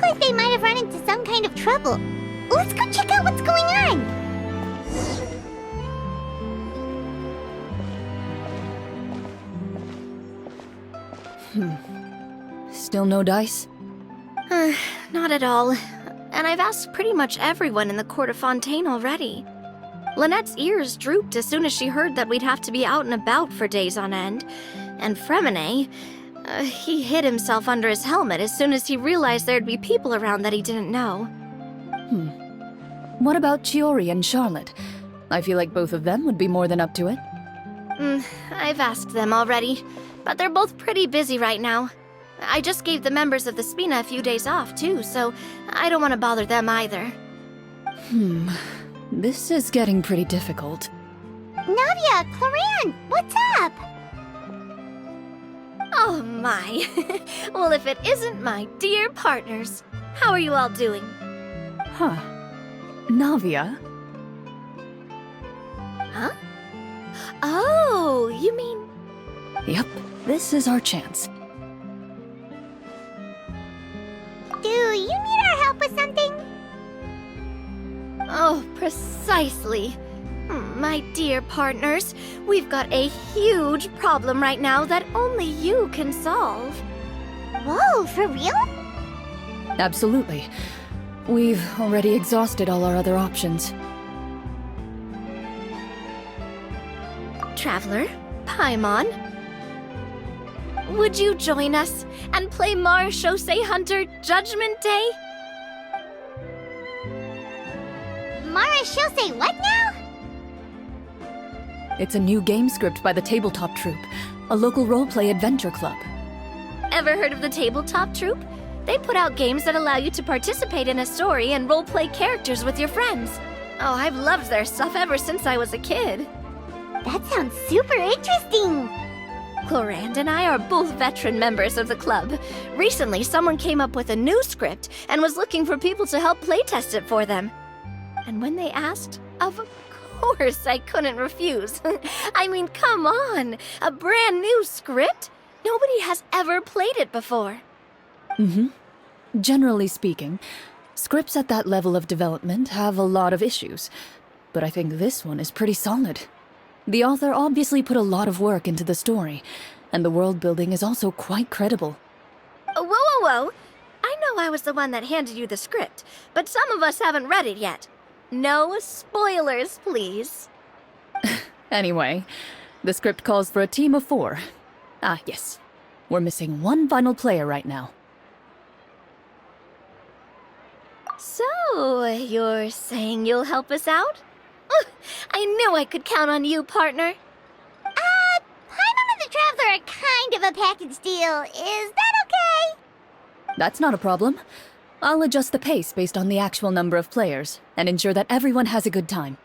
like they might have run into some kind of trouble. Let's go check out what's going on. Still no dice? Not at all. And I've asked pretty much everyone in the court of Fontaine already. Lynette's ears drooped as soon as she heard that we'd have to be out and about for days on end. And Fremine, he hid himself under his helmet as soon as he realized there'd be people around that he didn't know. What about Chiori and Charlotte? I feel like both of them would be more than up to it. I've asked them already, but they're both pretty busy right now. I just gave the members of the Spina a few days off, too, so I don't want to bother them either. This is getting pretty difficult. Navia, Clorinde, what's up? Oh my. Well, if it isn't my dear partners. How are you all doing? Huh. Navia? Huh? Oh, you mean... Yep, this is our chance. Do you need our help with something? Oh, precisely. My dear partners, we've got a huge problem right now that only you can solve. Whoa, for real? Absolutely. We've already exhausted all our other options. Traveler, Paimon, would you join us and play Marechaussee Hunter Judgment Day? Marechaussee what now? It's a new game script by the Tabletop Troupe, a local roleplay adventure club. Ever heard of the Tabletop Troupe? They put out games that allow you to participate in a story and roleplay characters with your friends. Oh, I've loved their stuff ever since I was a kid. That sounds super interesting. Clorinde and I are both veteran members of the club. Recently, someone came up with a new script and was looking for people to help playtest it for them. And when they asked, of course I couldn't refuse. I mean, come on, a brand new script? Nobody has ever played it before. Generally speaking, scripts at that level of development have a lot of issues, but I think this one is pretty solid. The author obviously put a lot of work into the story, and the world building is also quite credible. Whoa. I know I was the one that handed you the script, but some of us haven't read it yet. No spoilers, please. Anyway, the script calls for a team of 4. Ah, yes. We're missing one final player right now. So, you're saying you'll help us out? I knew I could count on you, partner. Paimon and the Traveler are kind of a package deal. Is that okay? That's not a problem. I'll adjust the pace based on the actual number of players, and ensure that everyone has a good time.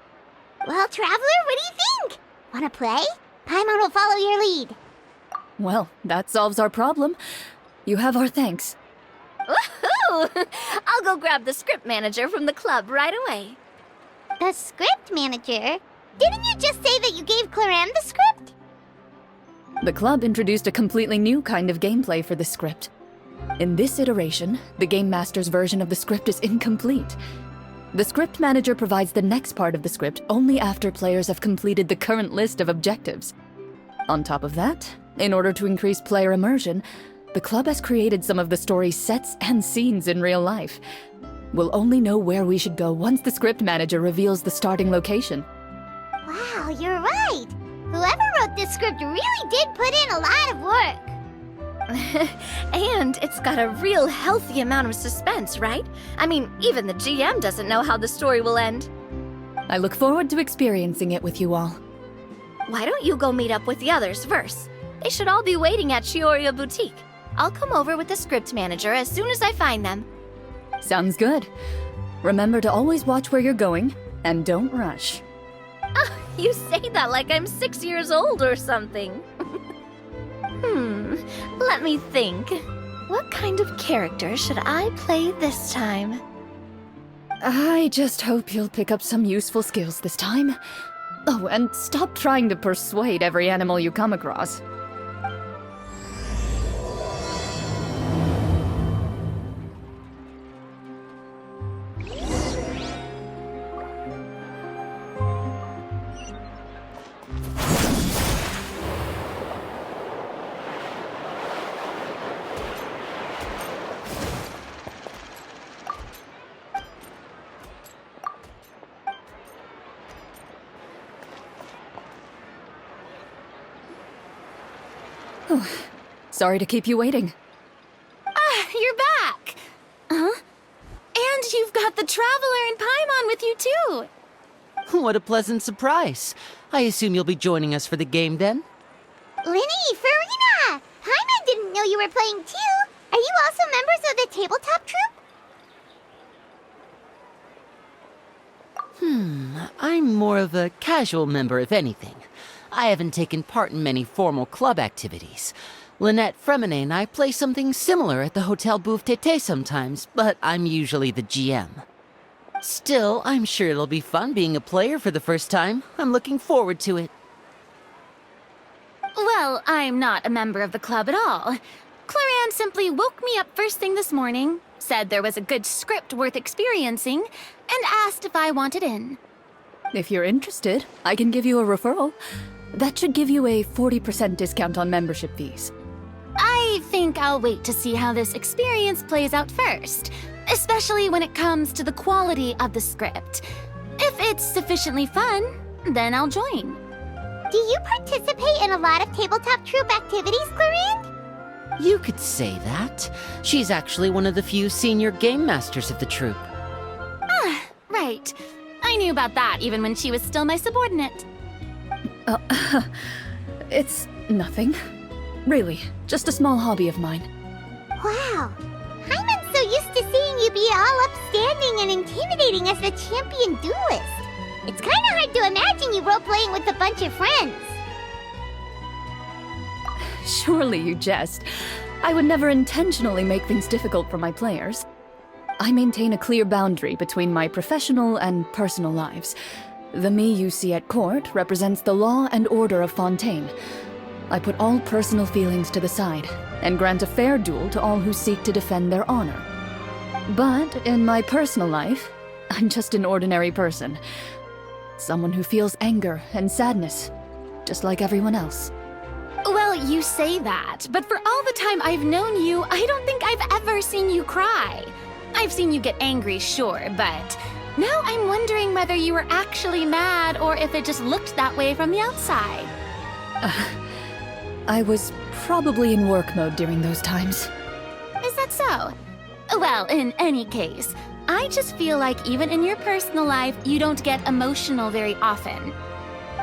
Well, Traveler, what do you think? Wanna play? Paimon will follow your lead. Well, that solves our problem. You have our thanks. Woohoo! I'll go grab the script manager from the club right away. The script manager? Didn't you just say that you gave Clorinde the script? The club introduced a completely new kind of gameplay for the script. In this iteration, the Game Master's version of the script is incomplete. The script manager provides the next part of the script only after players have completed the current list of objectives. On top of that, in order to increase player immersion, the club has created some of the story's sets and scenes in real life. We'll only know where we should go once the script manager reveals the starting location. Wow, you're right. Whoever wrote this script really did put in a lot of work. And it's got a real healthy amount of suspense, right? I mean, even the GM doesn't know how the story will end. I look forward to experiencing it with you all. Why don't you go meet up with the others first? They should all be waiting at Chioria Boutique. I'll come over with the script manager as soon as I find them. Sounds good. Remember to always watch where you're going, and don't rush. You say that like I'm 6 years old or something. Let me think. What kind of character should I play this time? I just hope you'll pick up some useful skills this time. Oh, and stop trying to persuade every animal you come across. Oh, sorry to keep you waiting. You're back! Huh? And you've got the Traveler and Paimon with you, too! What a pleasant surprise. I assume you'll be joining us for the game then? Linny, Farina! Paimon didn't know you were playing too. Are you also members of the tabletop troupe? I'm more of a casual member, if anything. I haven't taken part in many formal club activities. Lynette Fremine and I play something similar at the Hotel Bouffe Tété sometimes, but I'm usually the GM. Still, I'm sure it'll be fun being a player for the first time. I'm looking forward to it. Well, I'm not a member of the club at all. Clorinde simply woke me up first thing this morning, said there was a good script worth experiencing, and asked if I wanted in. If you're interested, I can give you a referral. That should give you a 40% discount on membership fees. I think I'll wait to see how this experience plays out first, especially when it comes to the quality of the script. If it's sufficiently fun, then I'll join. Do you participate in a lot of tabletop troupe activities, Clorinde? You could say that. She's actually one of the few senior game masters of the troupe. Right. I knew about that even when she was still my subordinate. It's nothing. Really, just a small hobby of mine. Wow. Paimon's so used to seeing you be all upstanding and intimidating as the champion duelist. It's kind of hard to imagine you role-playing with a bunch of friends. Surely you jest. I would never intentionally make things difficult for my players. I maintain a clear boundary between my professional and personal lives. The me you see at court represents the law and order of Fontaine. I put all personal feelings to the side and grant a fair duel to all who seek to defend their honor. But in my personal life, I'm just an ordinary person. Someone who feels anger and sadness, just like everyone else. Well, you say that, but for all the time I've known you, I don't think I've ever seen you cry. I've seen you get angry, sure, but now I'm wondering whether you were actually mad or if it just looked that way from the outside. I was probably in work mode during those times. Is that so? Well, in any case, I just feel like even in your personal life, you don't get emotional very often.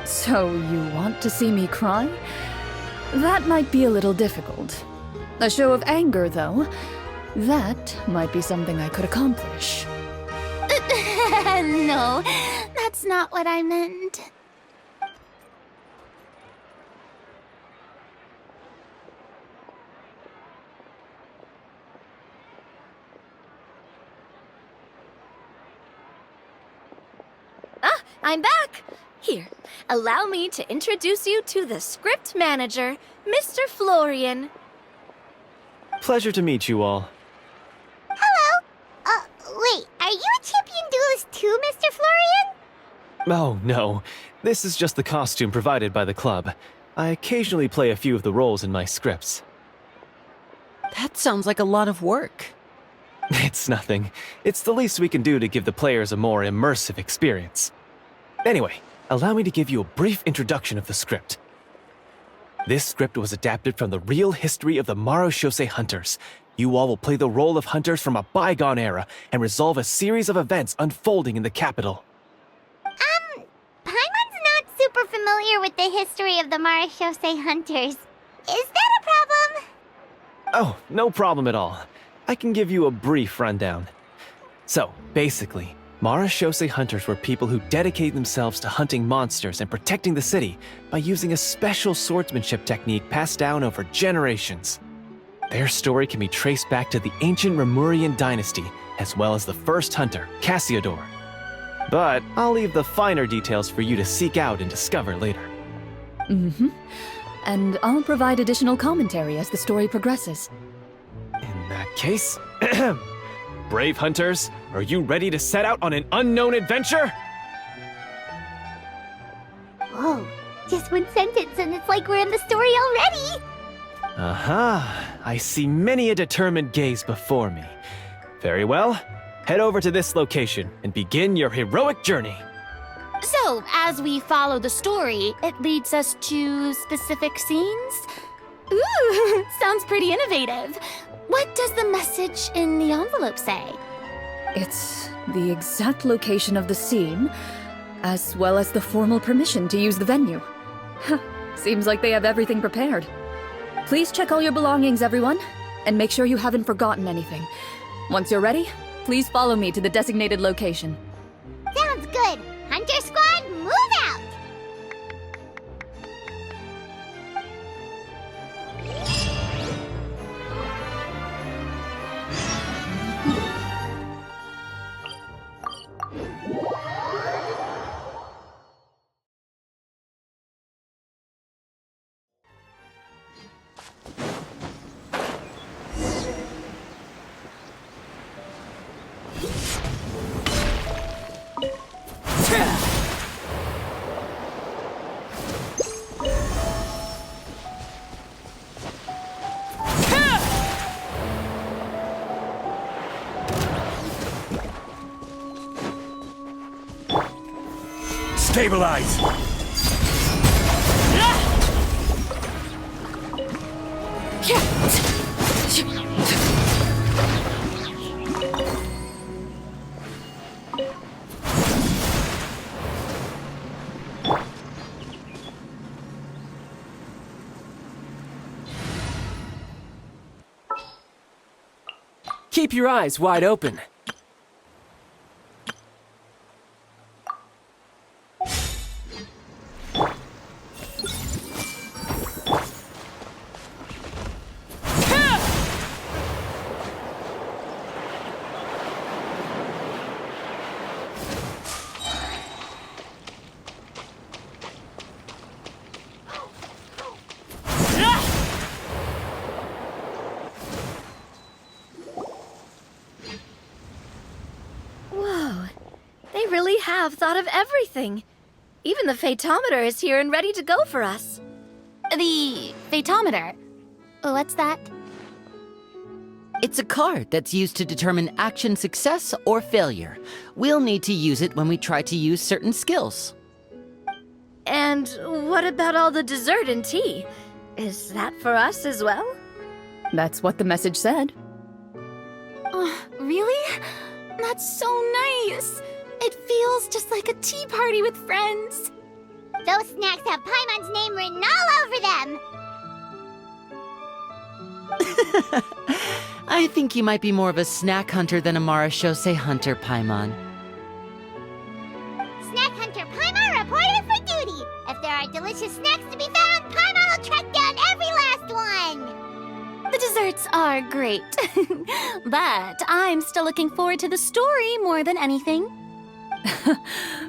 So you want to see me cry? That might be a little difficult. A show of anger, though, that might be something I could accomplish. No, that's not what I meant. I'm back! Here, allow me to introduce you to the script manager, Mr. Florian. Pleasure to meet you all. Hello. Wait, are you a champion duelist too, Mr. Florian? Oh, no. This is just the costume provided by the club. I occasionally play a few of the roles in my scripts. That sounds like a lot of work. It's nothing. It's the least we can do to give the players a more immersive experience. Anyway, allow me to give you a brief introduction of the script. This script was adapted from the real history of the Marechaussee Hunters. You all will play the role of hunters from a bygone era and resolve a series of events unfolding in the capital. Paimon's not super familiar with the history of the Marechaussee Hunters. Is that a problem? Oh, no problem at all. I can give you a brief rundown. So, basically, Marechaussee Hunters were people who dedicated themselves to hunting monsters and protecting the city by using a special swordsmanship technique passed down over generations. Their story can be traced back to the ancient Remurian dynasty, as well as the first hunter, Cassiodor. But I'll leave the finer details for you to seek out and discover later. Mm-hmm. And I'll provide additional commentary as the story progresses. In that case, brave hunters, are you ready to set out on an unknown adventure? Whoa, just one sentence and it's like we're in the story already! Aha, I see many a determined gaze before me. Very well, head over to this location and begin your heroic journey. So, as we follow the story, it leads us to specific scenes? Ooh, sounds pretty innovative. What does the message in the envelope say? It's the exact location of the scene, as well as the formal permission to use the venue. Seems like they have everything prepared. Please check all your belongings, everyone, and make sure you haven't forgotten anything. Once you're ready, please follow me to the designated location. Sounds good. Hunter Squad, move out! Stabilize! Keep your eyes wide open. Whoa, they really have thought of everything. Even the phaetometer is here and ready to go for us. The phaetometer. What's that? It's a card that's used to determine action success or failure. We'll need to use it when we try to use certain skills. And what about all the dessert and tea? Is that for us as well? That's what the message said. Oh, really? That's so nice. It feels just like a tea party with friends. Those snacks have Paimon's name written all over them! I think you might be more of a snack hunter than a Marachose hunter, Paimon. Snack Hunter Paimon reported for duty! If there are delicious snacks to be found, Paimon will track down every last one! The desserts are great. But I'm still looking forward to the story more than anything.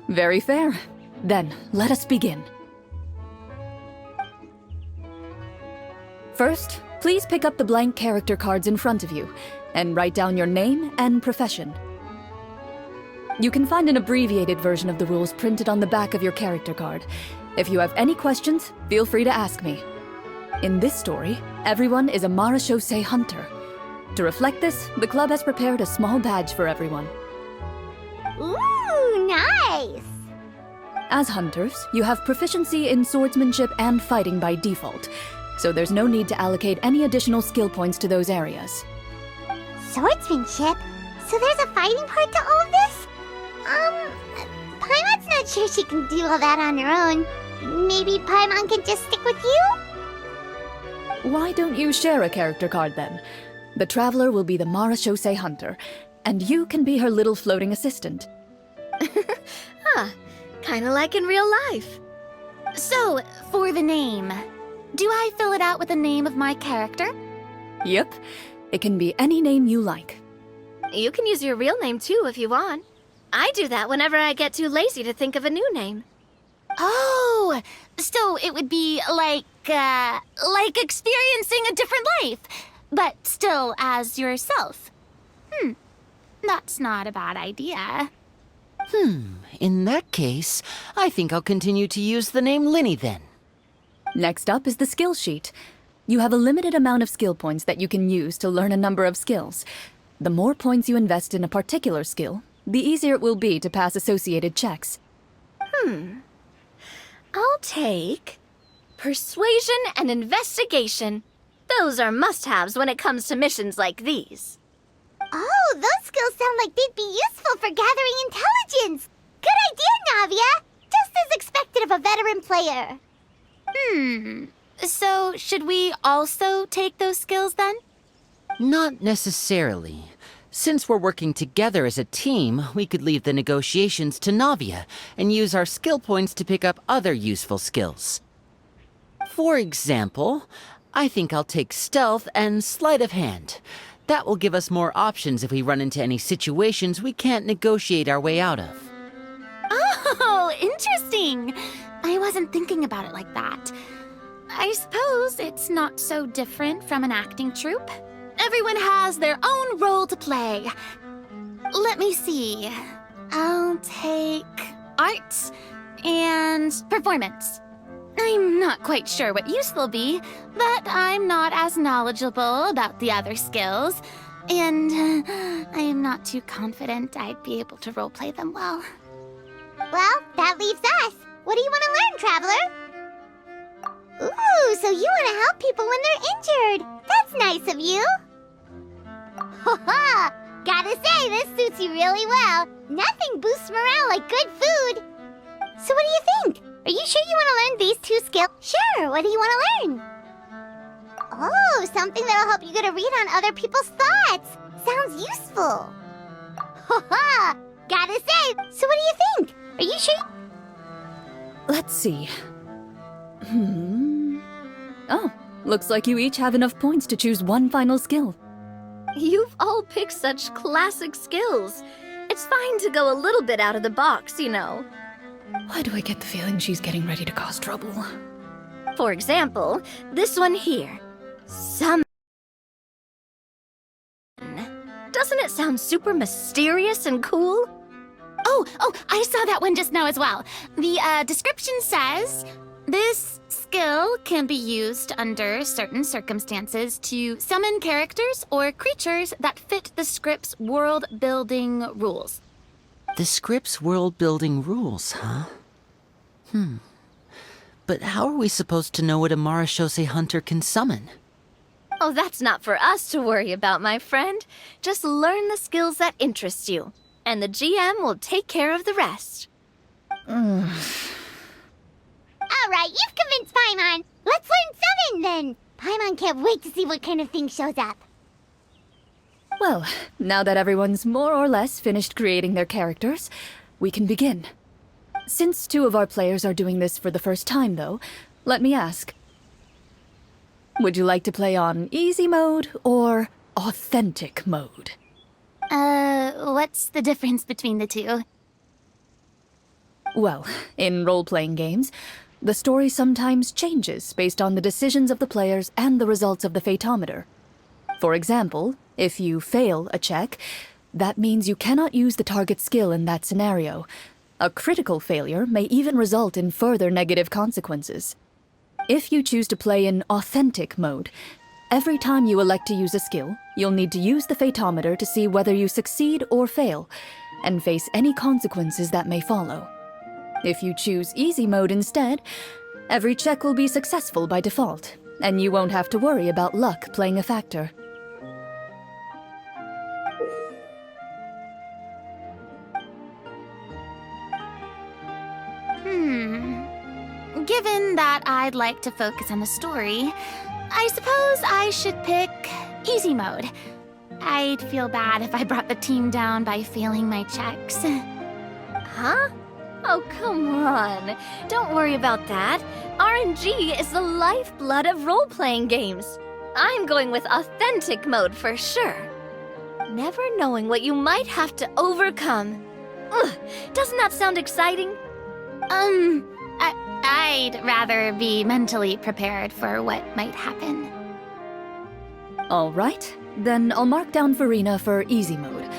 Very fair. Then, let us begin. First, please pick up the blank character cards in front of you, and write down your name and profession. You can find an abbreviated version of the rules printed on the back of your character card. If you have any questions, feel free to ask me. In this story, everyone is a Marachose hunter. To reflect this, the club has prepared a small badge for everyone. Ooh, nice! As hunters, you have proficiency in swordsmanship and fighting by default, so there's no need to allocate any additional skill points to those areas. Swordsmanship? So there's a fighting part to all of this? Paimon's not sure she can do all that on her own. Maybe Paimon can just stick with you? Why don't you share a character card then? The Traveler will be the Marachose hunter, and you can be her little floating assistant. Kinda like in real life. So, for the name, do I fill it out with the name of my character? Yep, it can be any name you like. You can use your real name too if you want. I do that whenever I get too lazy to think of a new name. Oh, so it would be like experiencing a different life, but still as yourself. That's not a bad idea. In that case, I think I'll continue to use the name Linny then. Next up is the skill sheet. You have a limited amount of skill points that you can use to learn a number of skills. The more points you invest in a particular skill, the easier it will be to pass associated checks. I'll take Persuasion and investigation. Those are must-haves when it comes to missions like these. Oh, those skills sound like they'd be useful for gathering intelligence. Good idea, Navia. Just as expected of a veteran player. So, should we also take those skills then? Not necessarily. Since we're working together as a team, we could leave the negotiations to Navia and use our skill points to pick up other useful skills. For example, I think I'll take stealth and sleight of hand. That will give us more options if we run into any situations we can't negotiate our way out of. Oh, interesting. I wasn't thinking about it like that. I suppose it's not so different from an acting troupe. Everyone has their own role to play. Let me see. I'll take art and performance. I'm not quite sure what use they'll be, but I'm not as knowledgeable about the other skills, and I am not too confident I'd be able to roleplay them well. Well, that leaves us. What do you want to learn, Traveler? Ooh, so you want to help people when they're injured. That's nice of you. Ha! Gotta say, this suits you really well. Nothing boosts morale like good food. So what do you think? Are you sure you want to learn these two skills? Sure, what do you want to learn? Oh, something that'll help you get a read on other people's thoughts. Sounds useful. Ha! Gotta say, so what do you think? Are you sure? Let's see. Oh, looks like you each have enough points to choose one final skill. You've all picked such classic skills. It's fine to go a little bit out of the box, you know. Why do I get the feeling she's getting ready to cause trouble? For example, this one here. Summon. Doesn't it sound super mysterious and cool? Oh, I saw that one just now as well. The description says, this skill can be used under certain circumstances to summon characters or creatures that fit the script's world-building rules. The script's world-building rules, huh? But how are we supposed to know what a Marashose hunter can summon? Oh, that's not for us to worry about, my friend. Just learn the skills that interest you, and the GM will take care of the rest. All right, you've convinced Paimon. Let's learn summon then. Paimon can't wait to see what kind of thing shows up. Well, now that everyone's more or less finished creating their characters, we can begin. Since two of our players are doing this for the first time, though, let me ask. Would you like to play on easy mode or authentic mode? What's the difference between the two? Well, in role-playing games, the story sometimes changes based on the decisions of the players and the results of the Fatometer. For example, if you fail a check, that means you cannot use the target skill in that scenario. A critical failure may even result in further negative consequences. If you choose to play in authentic mode, every time you elect to use a skill, you'll need to use the Fatometer to see whether you succeed or fail, and face any consequences that may follow. If you choose easy mode instead, every check will be successful by default, and you won't have to worry about luck playing a factor. Given that I'd like to focus on the story, I suppose I should pick easy mode. I'd feel bad if I brought the team down by failing my checks. Huh? Oh, come on. Don't worry about that. RNG is the lifeblood of role-playing games. I'm going with authentic mode for sure. Never knowing what you might have to overcome. Ugh, doesn't that sound exciting? I'd rather be mentally prepared for what might happen. All right, then I'll mark down Farina for easy mode.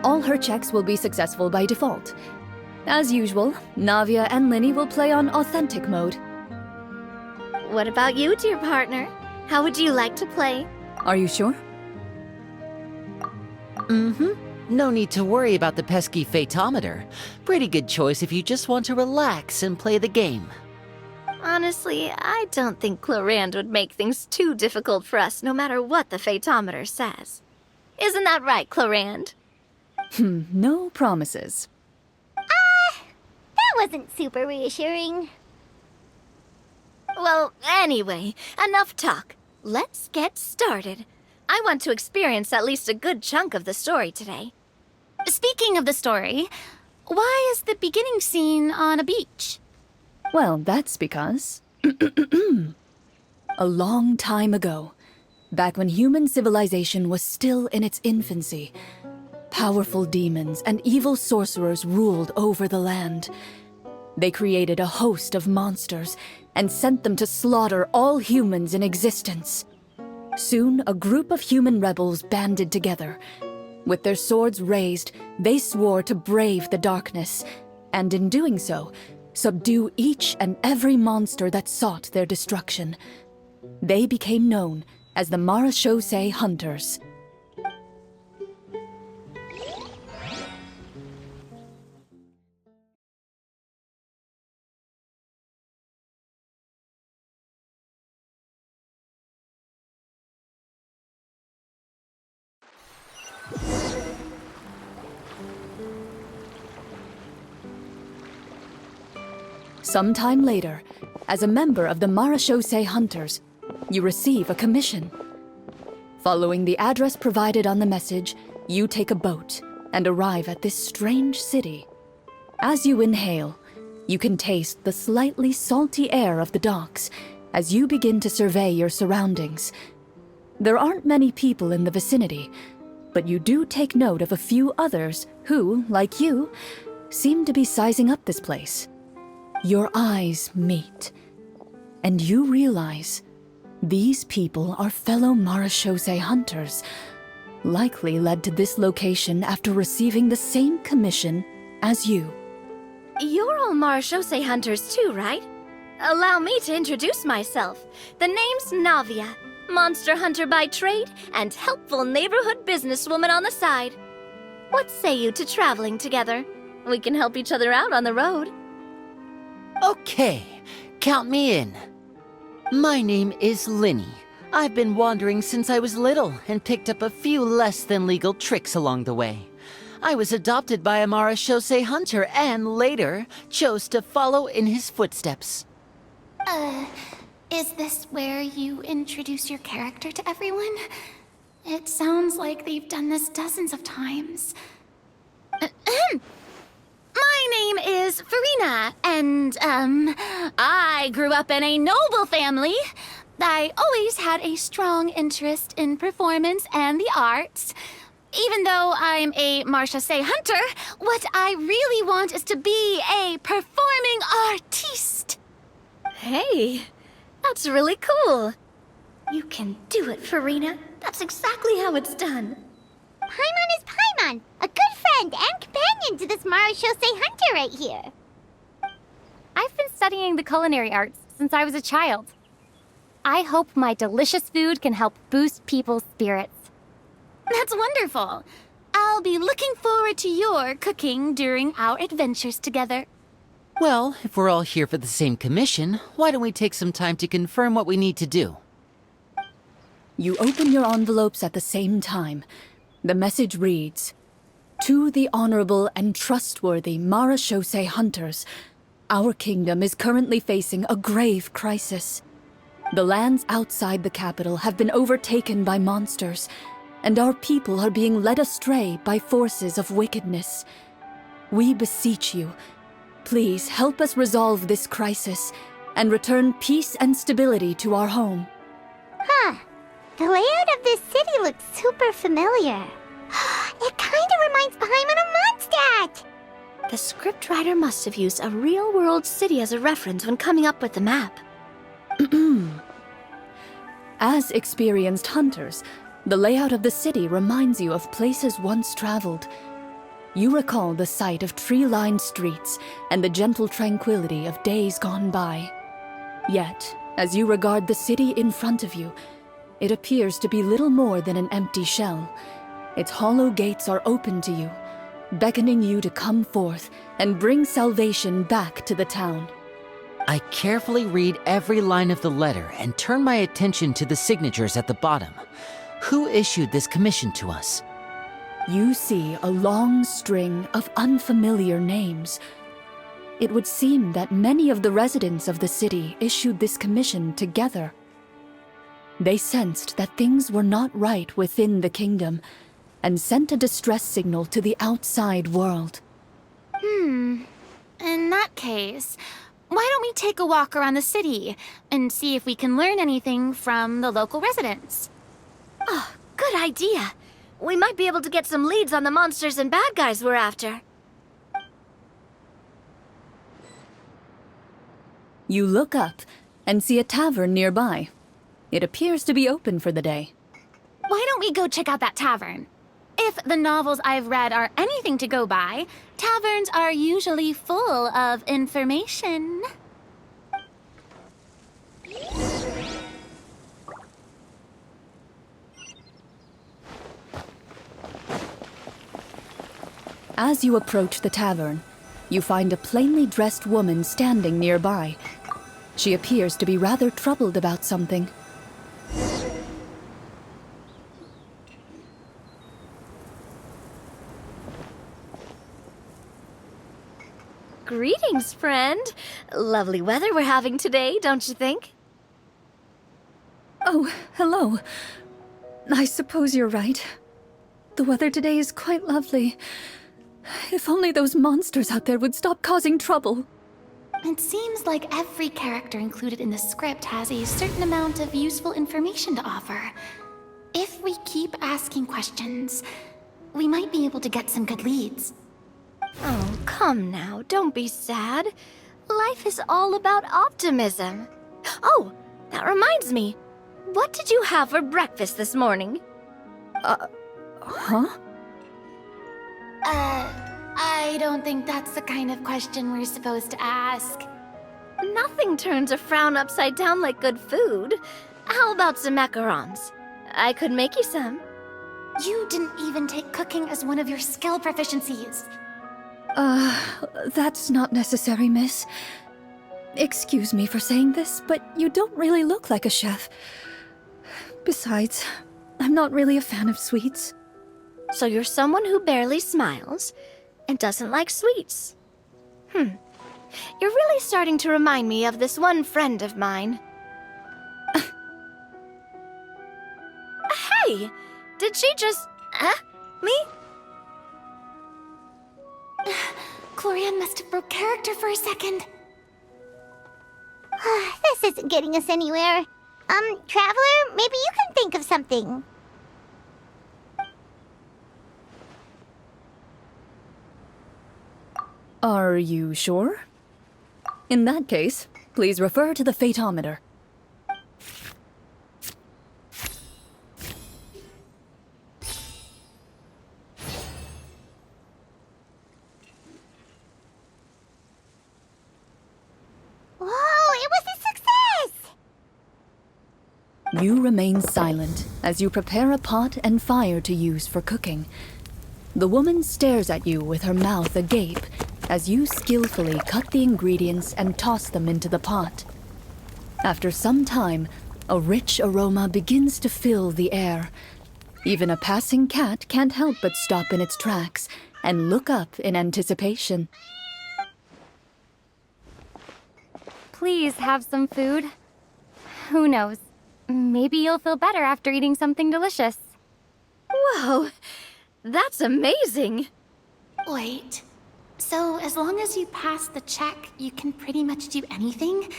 All her checks will be successful by default. As usual, Navia and Linny will play on authentic mode. What about you, dear partner? How would you like to play? Are you sure? No need to worry about the pesky Fatometer. Pretty good choice if you just want to relax and play the game. Honestly, I don't think Clorinde would make things too difficult for us no matter what the Fatometer says. Isn't that right, Clorinde? No promises. That wasn't super reassuring. Well, anyway, enough talk. Let's get started. I want to experience at least a good chunk of the story today. Speaking of the story, why is the beginning scene on a beach? Well, that's because... a long time ago, back when human civilization was still in its infancy, powerful demons and evil sorcerers ruled over the land. They created a host of monsters and sent them to slaughter all humans in existence. Soon, a group of human rebels banded together. With their swords raised, they swore to brave the darkness, and in doing so, subdue each and every monster that sought their destruction. They became known as the Marachose Hunters. Sometime later, as a member of the Marachose Hunters, you receive a commission. Following the address provided on the message, you take a boat and arrive at this strange city. As you inhale, you can taste the slightly salty air of the docks as you begin to survey your surroundings. There aren't many people in the vicinity, but you do take note of a few others who, like you, seem to be sizing up this place. Your eyes meet, and you realize these people are fellow Marachose hunters, likely led to this location after receiving the same commission as you. You're all Marachose hunters too, right? Allow me to introduce myself. The name's Navia, monster hunter by trade and helpful neighborhood businesswoman on the side. What say you to traveling together? We can help each other out on the road. Okay, count me in. My name is Linny. I've been wandering since I was little and picked up a few less than legal tricks along the way. I was adopted by a Marachose hunter and later chose to follow in his footsteps. Is this where you introduce your character to everyone? It sounds like they've done this dozens of times. My name is Farina, and, I grew up in a noble family. I always had a strong interest in performance and the arts. Even though I'm a Marachose hunter, what I really want is to be a performing artiste. Hey, that's really cool. You can do it, Farina. That's exactly how it's done. Paimon is Paimon, a good friend and companion to this Marachose hunter right here. I've been studying the culinary arts since I was a child. I hope my delicious food can help boost people's spirits. That's wonderful. I'll be looking forward to your cooking during our adventures together. Well, if we're all here for the same commission, why don't we take some time to confirm what we need to do? You open your envelopes at the same time. The message reads, "To the honorable and trustworthy Marachose hunters, our kingdom is currently facing a grave crisis. The lands outside the capital have been overtaken by monsters, and our people are being led astray by forces of wickedness. We beseech you, please help us resolve this crisis and return peace and stability to our home." Huh. The layout of this city looks super familiar. It kinda reminds Paimon of Mondstadt! The scriptwriter must have used a real-world city as a reference when coming up with the map. As experienced hunters, the layout of the city reminds you of places once traveled. You recall the sight of tree-lined streets and the gentle tranquility of days gone by. Yet, as you regard the city in front of you, it appears to be little more than an empty shell. Its hollow gates are open to you, beckoning you to come forth and bring salvation back to the town. I carefully read every line of the letter and turn my attention to the signatures at the bottom. Who issued this commission to us? You see a long string of unfamiliar names. It would seem that many of the residents of the city issued this commission together. They sensed that things were not right within the kingdom and sent a distress signal to the outside world. In that case, why don't we take a walk around the city and see if we can learn anything from the local residents? Oh, good idea. We might be able to get some leads on the monsters and bad guys we're after. You look up and see a tavern nearby. It appears to be open for the day. Why don't we go check out that tavern? If the novels I've read are anything to go by, taverns are usually full of information. As you approach the tavern, you find a plainly dressed woman standing nearby. She appears to be rather troubled about something. Greetings, friend. Lovely weather we're having today, don't you think? Oh, hello. I suppose you're right. The weather today is quite lovely. If only those monsters out there would stop causing trouble. It seems like every character included in the script has a certain amount of useful information to offer. If we keep asking questions, we might be able to get some good leads. Oh, come now, don't be sad. Life is all about optimism. Oh, that reminds me. What did you have for breakfast this morning? Huh? I don't think that's the kind of question we're supposed to ask. Nothing turns a frown upside down like good food. How about some macarons? I could make you some. You didn't even take cooking as one of your skill proficiencies. That's not necessary, miss. Excuse me for saying this, but you don't really look like a chef. Besides, I'm not really a fan of sweets. So you're someone who barely smiles and doesn't like sweets. You're really starting to remind me of this one friend of mine. Hey! Did she just... me? Clorinde must have broke character for a second. This isn't getting us anywhere. Traveler, maybe you can think of something. Are you sure? In that case, please refer to the fatometer. Whoa, it was a success! You remain silent as you prepare a pot and fire to use for cooking. The woman stares at you with her mouth agape as you skillfully cut the ingredients and toss them into the pot. After some time, a rich aroma begins to fill the air. Even a passing cat can't help but stop in its tracks and look up in anticipation. Please have some food. Who knows? Maybe you'll feel better after eating something delicious. Whoa, that's amazing. Wait, so as long as you pass the check, you can pretty much do anything?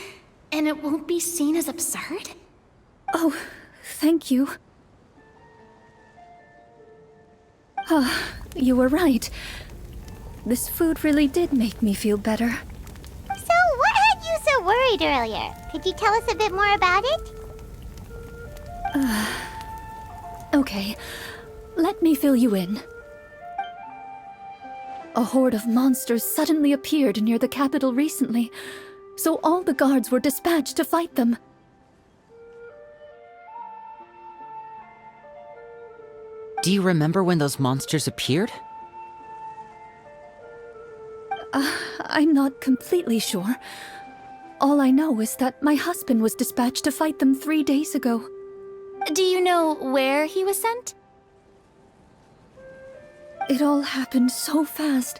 And it won't be seen as absurd? Oh, thank you. You were right. This food really did make me feel better. So, what had you so worried earlier? Could you tell us a bit more about it? Okay, let me fill you in. A horde of monsters suddenly appeared near the capital recently, so all the guards were dispatched to fight them. Do you remember when those monsters appeared? I'm not completely sure. All I know is that my husband was dispatched to fight them 3 days ago. Do you know where he was sent? It all happened so fast.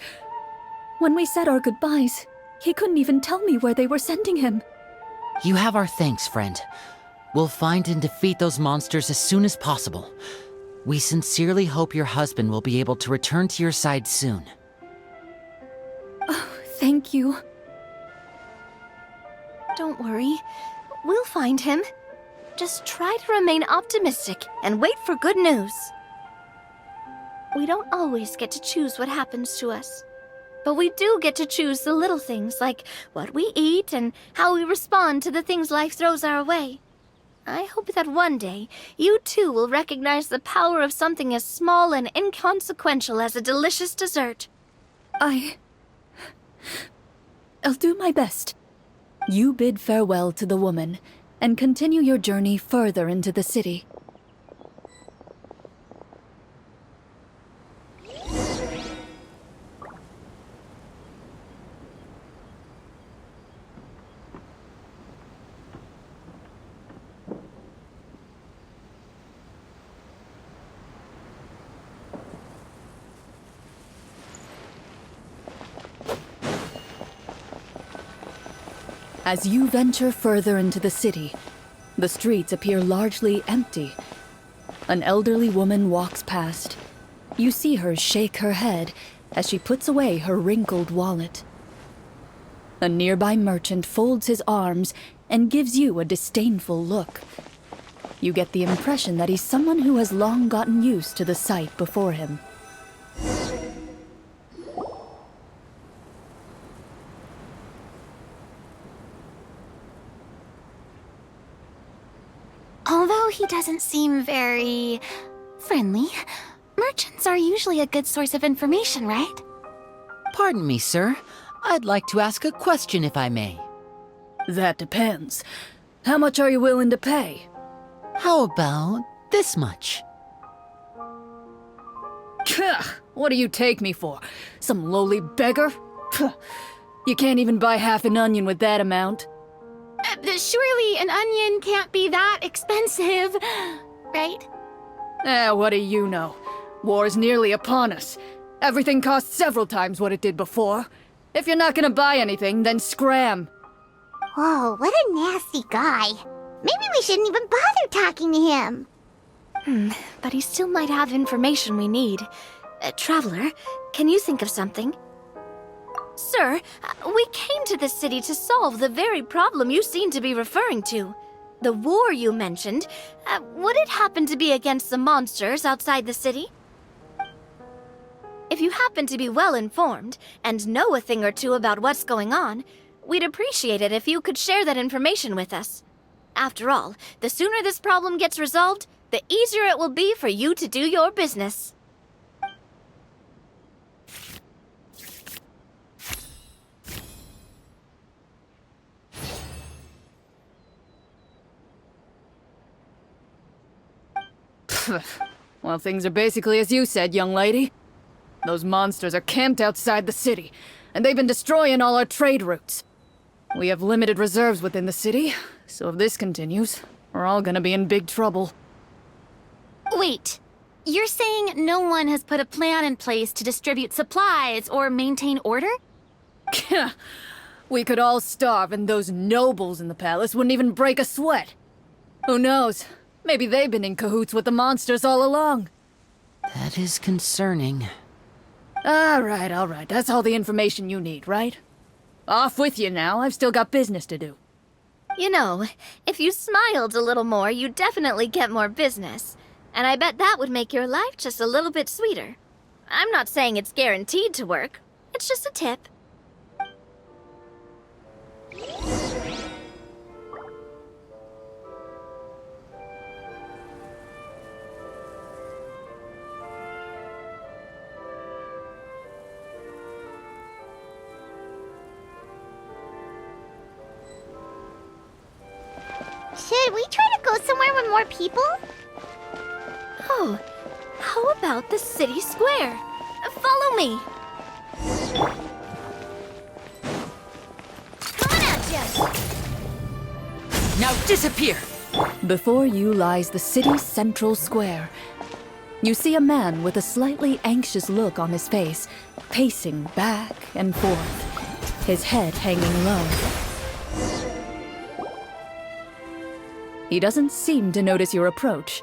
When we said our goodbyes, he couldn't even tell me where they were sending him. You have our thanks, friend. We'll find and defeat those monsters as soon as possible. We sincerely hope your husband will be able to return to your side soon. Oh, thank you. Don't worry. We'll find him. Just try to remain optimistic and wait for good news. We don't always get to choose what happens to us. But we do get to choose the little things, like what we eat and how we respond to the things life throws our way. I hope that one day, you too will recognize the power of something as small and inconsequential as a delicious dessert. I'll do my best. You bid farewell to the woman, and continue your journey further into the city. As you venture further into the city, the streets appear largely empty. An elderly woman walks past. You see her shake her head as she puts away her wrinkled wallet. A nearby merchant folds his arms and gives you a disdainful look. You get the impression that he's someone who has long gotten used to the sight before him. Although he doesn't seem very friendly, merchants are usually a good source of information, right? Pardon me, sir. I'd like to ask a question if I may. That depends. How much are you willing to pay? How about this much? What do you take me for? Some lowly beggar? You can't even buy half an onion with that amount. Surely an onion can't be that expensive, right? What do you know? War's nearly upon us. Everything costs several times what it did before. If you're not gonna buy anything, then scram. Whoa, what a nasty guy. Maybe we shouldn't even bother talking to him. But he still might have information we need. Traveler, can you think of something? Sir, we came to this city to solve the very problem you seem to be referring to. The war you mentioned, would it happen to be against the monsters outside the city? If you happen to be well informed and know a thing or two about what's going on, we'd appreciate it if you could share that information with us. After all, the sooner this problem gets resolved, the easier it will be for you to do your business. Well, things are basically as you said, young lady. Those monsters are camped outside the city, and they've been destroying all our trade routes. We have limited reserves within the city, so if this continues, we're all gonna be in big trouble. Wait, you're saying no one has put a plan in place to distribute supplies or maintain order? We could all starve and those nobles in the palace wouldn't even break a sweat. Who knows? Maybe they've been in cahoots with the monsters all along. That is concerning. All right. That's all the information you need, right? Off with you now. I've still got business to do. You know, if you smiled a little more, you'd definitely get more business. And I bet that would make your life just a little bit sweeter. I'm not saying it's guaranteed to work. It's just a tip. Should we try to go somewhere with more people? Oh, how about the city square? Follow me. Coming at ya! Now disappear! Before you lies the city's central square. You see a man with a slightly anxious look on his face, pacing back and forth, his head hanging low. He doesn't seem to notice your approach.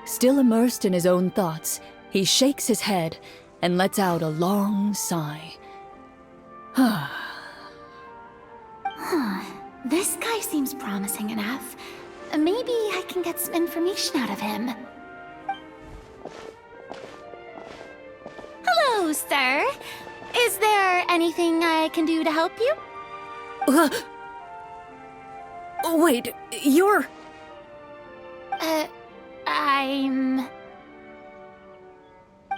Still immersed in his own thoughts, he shakes his head and lets out a long sigh. This guy seems promising enough. Maybe I can get some information out of him. Hello, sir. Is there anything I can do to help you? Wait, you're... I'm...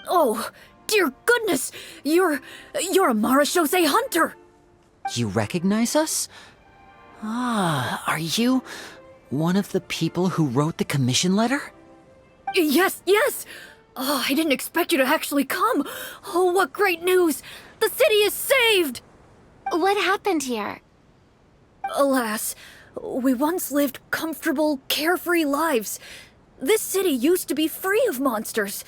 Oh, dear goodness! You're a Marashose hunter! You recognize us? Ah, are you one of the people who wrote the commission letter? Yes, yes! Oh, I didn't expect you to actually come! Oh, what great news! The city is saved! What happened here? Alas, we once lived comfortable, carefree lives. This city used to be free of monsters.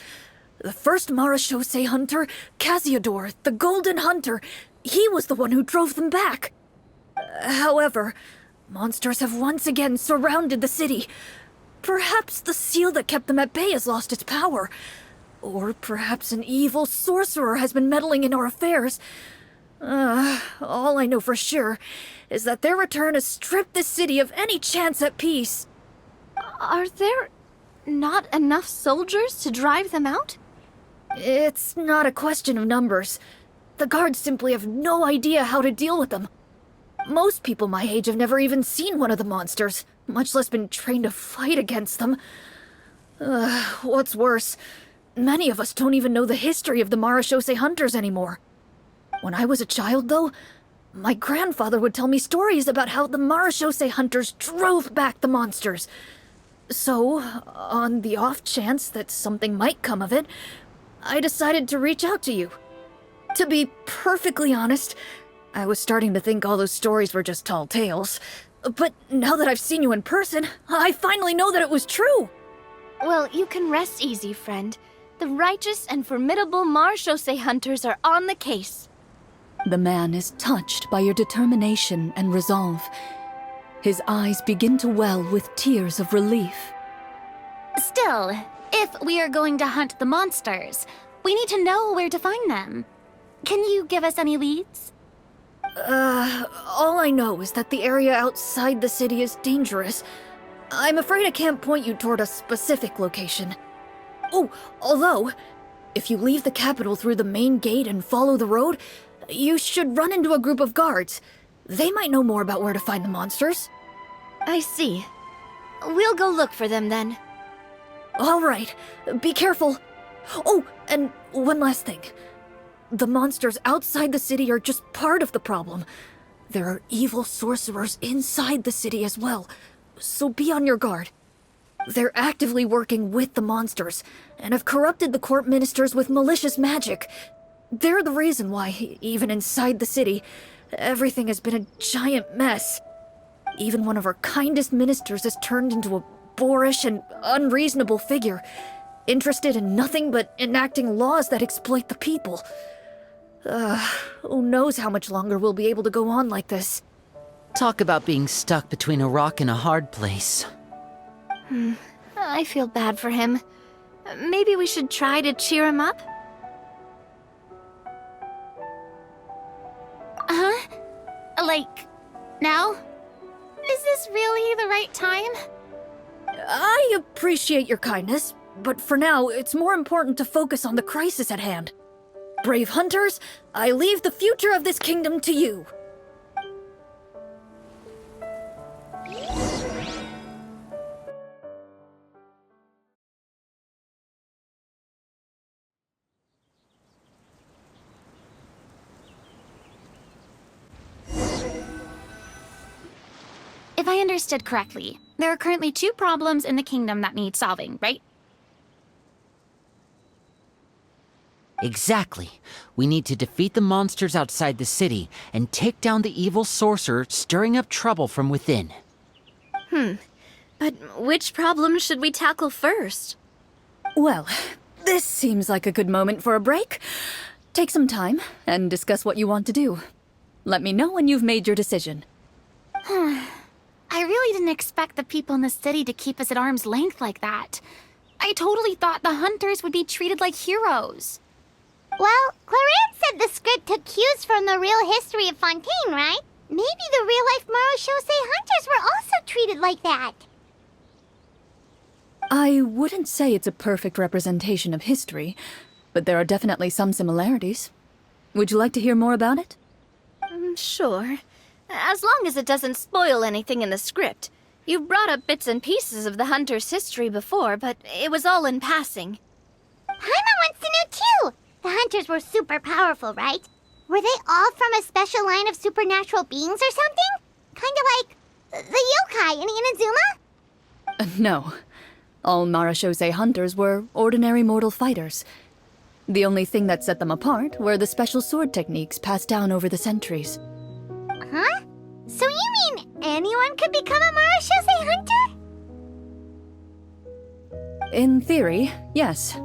The first Marashose hunter, Casiodor, the Golden Hunter, he was the one who drove them back. However, monsters have once again surrounded the city. Perhaps the seal that kept them at bay has lost its power. Or perhaps an evil sorcerer has been meddling in our affairs. All I know for sure is that their return has stripped the city of any chance at peace. Are there not enough soldiers to drive them out? It's not a question of numbers. The guards simply have no idea how to deal with them. Most people my age have never even seen one of the monsters, much less been trained to fight against them. What's worse, many of us don't even know the history of the Marashose hunters anymore. When I was a child, though, my grandfather would tell me stories about how the Marashose hunters drove back the monsters. So, on the off chance that something might come of it, I decided to reach out to you. To be perfectly honest, I was starting to think all those stories were just tall tales. But now that I've seen you in person, I finally know that it was true! Well, you can rest easy, friend. The righteous and formidable Marashose hunters are on the case. The man is touched by your determination and resolve. His eyes begin to well with tears of relief. Still, if we are going to hunt the monsters, we need to know where to find them. Can you give us any leads? All I know is that the area outside the city is dangerous. I'm afraid I can't point you toward a specific location. Oh, although, if you leave the capital through the main gate and follow the road, you should run into a group of guards. They might know more about where to find the monsters. I see. We'll go look for them then. All right, be careful. Oh, and one last thing. The monsters outside the city are just part of the problem. There are evil sorcerers inside the city as well, so be on your guard. They're actively working with the monsters, and have corrupted the court ministers with malicious magic. They're the reason why, even inside the city, everything has been a giant mess. Even one of our kindest ministers has turned into a boorish and unreasonable figure, interested in nothing but enacting laws that exploit the people. Who knows how much longer we'll be able to go on like this. Talk about being stuck between a rock and a hard place. I feel bad for him. Maybe we should try to cheer him up? Huh? Like, now? Is this really the right time? I appreciate your kindness, but for now, it's more important to focus on the crisis at hand. Brave hunters, I leave the future of this kingdom to you. If I understood correctly, there are currently 2 problems in the kingdom that need solving, right? Exactly. We need to defeat the monsters outside the city and take down the evil sorcerer stirring up trouble from within. But which problem should we tackle first? Well, this seems like a good moment for a break. Take some time and discuss what you want to do. Let me know when you've made your decision. I really didn't expect the people in the city to keep us at arm's length like that. I totally thought the hunters would be treated like heroes. Well, Clorinde said the script took cues from the real history of Fontaine, right? Maybe the real-life Marachose hunters were also treated like that. I wouldn't say it's a perfect representation of history, but there are definitely some similarities. Would you like to hear more about it? Sure. As long as it doesn't spoil anything in the script. You've brought up bits and pieces of the hunter's history before, but it was all in passing. Paimon wants to know too! The hunters were super powerful, right? Were they all from a special line of supernatural beings or something? Kind of like the yokai in Inazuma? No. All Marachose hunters were ordinary mortal fighters. The only thing that set them apart were the special sword techniques passed down over the centuries. Huh? So you mean anyone could become a Marachose hunter? In theory, yes.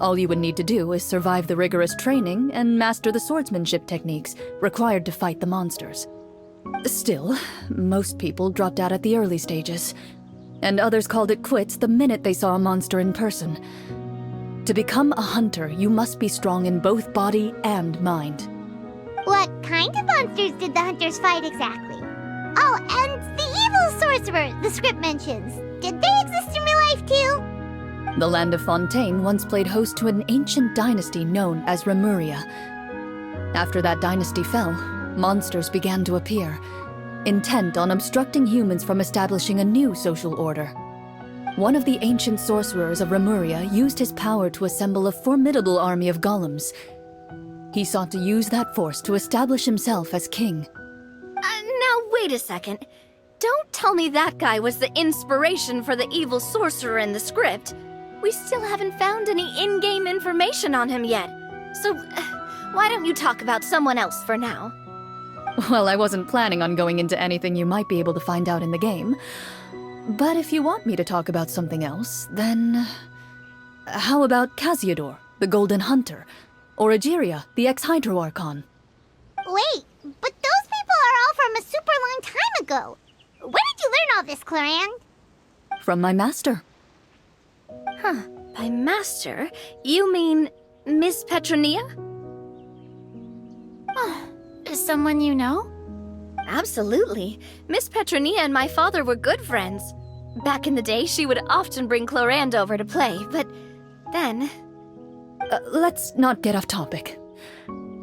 All you would need to do is survive the rigorous training and master the swordsmanship techniques required to fight the monsters. Still, most people dropped out at the early stages, and others called it quits the minute they saw a monster in person. To become a hunter, you must be strong in both body and mind. What kind of monsters did the hunters fight exactly? Oh, and the evil sorcerer the script mentions. Did they exist in real life too? The land of Fontaine once played host to an ancient dynasty known as Remuria. After that dynasty fell, monsters began to appear, intent on obstructing humans from establishing a new social order. One of the ancient sorcerers of Remuria used his power to assemble a formidable army of golems. He sought to use that force to establish himself as king. Now wait a second. Don't tell me that guy was the inspiration for the evil sorcerer in the script. We still haven't found any in-game information on him yet. So, why don't you talk about someone else for now? Well, I wasn't planning on going into anything you might be able to find out in the game. But if you want me to talk about something else, then... How about Casiodor, the Golden Hunter? Or Egeria, the ex-Hydro Archon? Wait, but those people are all from a super long time ago. Where did you learn all this, Clorinde? From my master. By master, you mean Miss Petronia? Is someone you know? Absolutely. Miss Petronia and my father were good friends. Back in the day, she would often bring Clorinde over to play, but then... Let's not get off topic.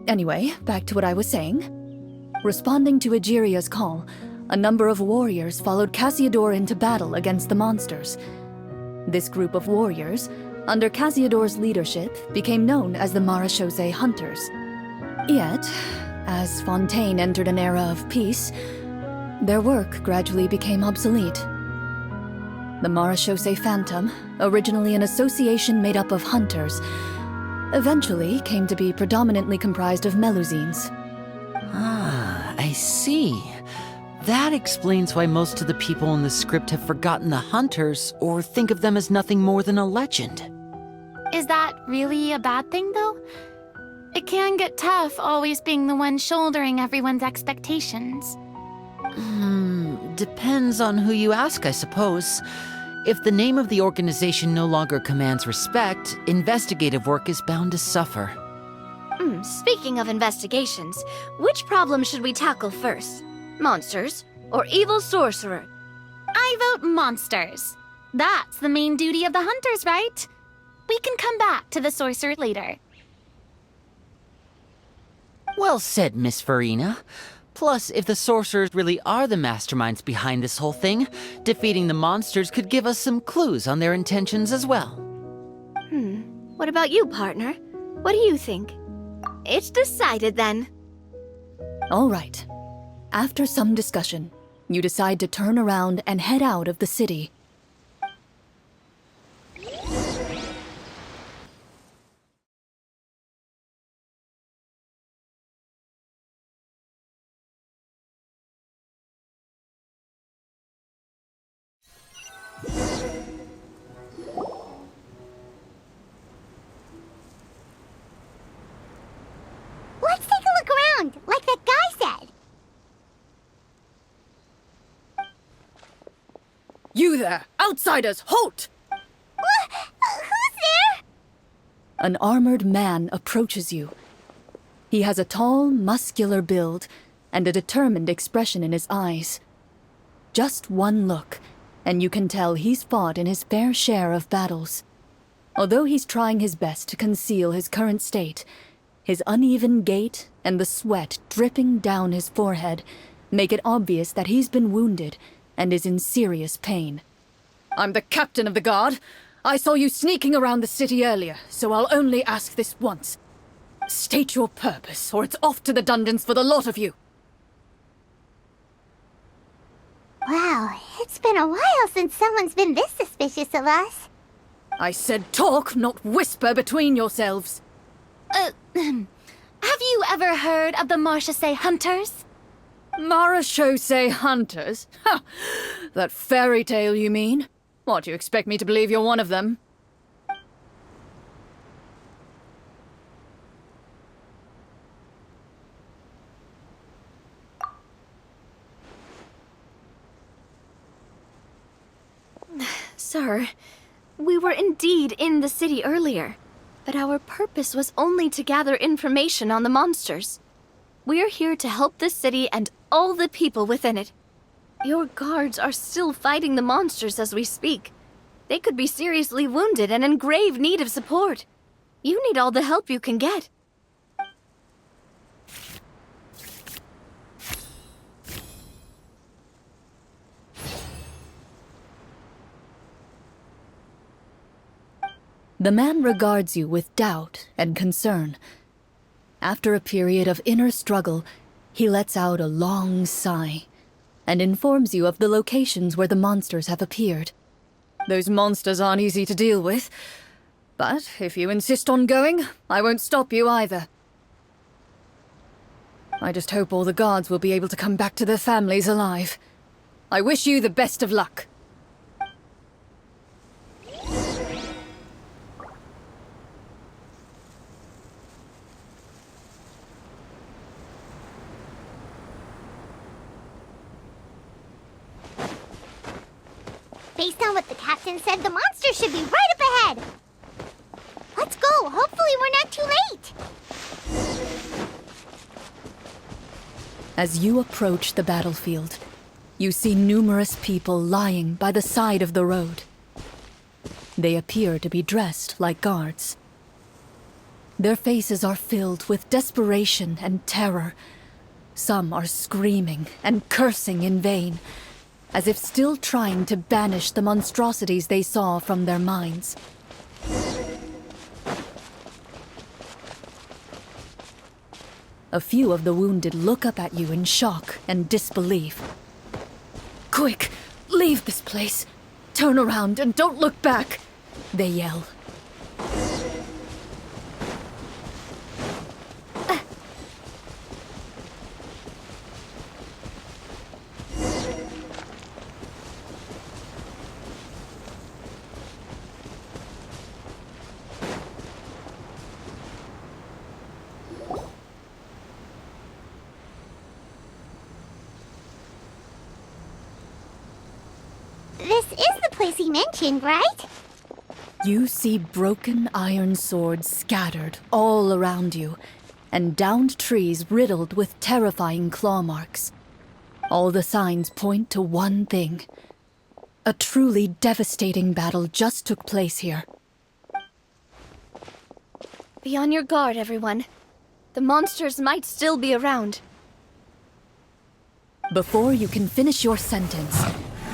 Anyway, back to what I was saying. Responding to Egeria's call, a number of warriors followed Casiodor into battle against the monsters. This group of warriors, under Casiodor's leadership, became known as the Marachose Hunters. Yet, as Fontaine entered an era of peace, their work gradually became obsolete. The Marachose Phantom, originally an association made up of hunters, eventually came to be predominantly comprised of Melusines. Ah, I see. That explains why most of the people in the script have forgotten the hunters or think of them as nothing more than a legend. Is that really a bad thing, though? It can get tough always being the one shouldering everyone's expectations. Depends on who you ask, I suppose. If the name of the organization no longer commands respect, investigative work is bound to suffer. Speaking of investigations, which problem should we tackle first? Monsters or evil sorcerer? I vote monsters. That's the main duty of the hunters, right? We can come back to the sorcerer later. Well said, Miss Farina. Plus, if the sorcerers really are the masterminds behind this whole thing, defeating the monsters could give us some clues on their intentions as well. What about you, partner? What do you think? It's decided then. All right. After some discussion, you decide to turn around and head out of the city. You there! Outsiders, halt! Who's there? An armored man approaches you. He has a tall, muscular build and a determined expression in his eyes. Just one look, and you can tell he's fought in his fair share of battles. Although he's trying his best to conceal his current state, his uneven gait and the sweat dripping down his forehead make it obvious that he's been wounded and is in serious pain. I'm the captain of the guard. I saw you sneaking around the city earlier, so I'll only ask this once. State your purpose, or it's off to the dungeons for the lot of you. Wow, it's been a while since someone's been this suspicious of us. I said talk, not whisper between yourselves. Have you ever heard of the Marchese Hunters? Marachose hunters? Ha! That fairy tale, you mean? What, you expect me to believe you're one of them? Sir, we were indeed in the city earlier, but our purpose was only to gather information on the monsters. We're here to help the city and all the people within it. Your guards are still fighting the monsters as we speak. They could be seriously wounded and in grave need of support. You need all the help you can get. The man regards you with doubt and concern. After a period of inner struggle, he lets out a long sigh and informs you of the locations where the monsters have appeared. Those monsters aren't easy to deal with, but if you insist on going, I won't stop you either. I just hope all the guards will be able to come back to their families alive. I wish you the best of luck. Based on what the captain said, the monster should be right up ahead. Let's go. Hopefully we're not too late. As you approach the battlefield, you see numerous people lying by the side of the road. They appear to be dressed like guards. Their faces are filled with desperation and terror. Some are screaming and cursing in vain, as if still trying to banish the monstrosities they saw from their minds. A few of the wounded look up at you in shock and disbelief. Quick, leave this place. Turn around and don't look back, they yell. This is the place he mentioned, right? You see broken iron swords scattered all around you, and downed trees riddled with terrifying claw marks. All the signs point to one thing. A truly devastating battle just took place here. Be on your guard, everyone. The monsters might still be around. Before you can finish your sentence,